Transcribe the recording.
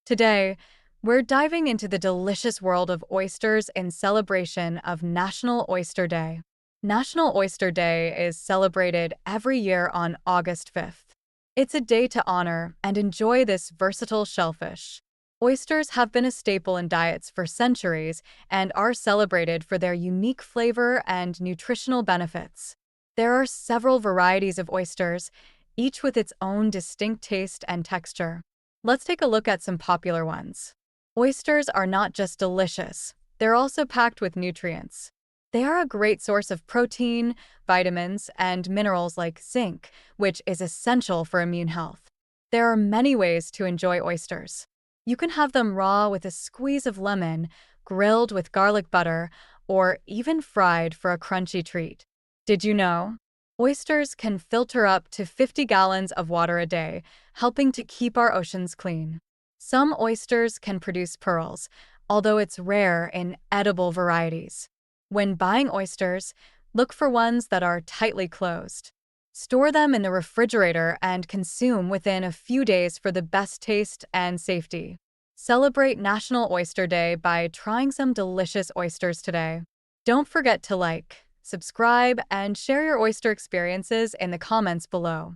Today, we're diving into the delicious world of oysters in celebration of National Oyster Day. National Oyster Day is celebrated every year on August 5th. It's a day to honor and enjoy this versatile shellfish. Oysters have been a staple in diets for centuries and are celebrated for their unique flavor and nutritional benefits. There are several varieties of oysters, each with its own distinct taste and texture. Let's take a look at some popular ones. Oysters are not just delicious, they're also packed with nutrients. They are a great source of protein, vitamins, and minerals like zinc, which is essential for immune health. There are many ways to enjoy oysters. You can have them raw with a squeeze of lemon, grilled with garlic butter, or even fried for a crunchy treat. Did you know? Oysters can filter up to 50 gallons of water a day, helping to keep our oceans clean. Some oysters can produce pearls, although it's rare in edible varieties. When buying oysters, look for ones that are tightly closed. Store them in the refrigerator and consume within a few days for the best taste and safety. Celebrate National Oyster Day by trying some delicious oysters today. Don't forget to like, subscribe, and share your oyster experiences in the comments below.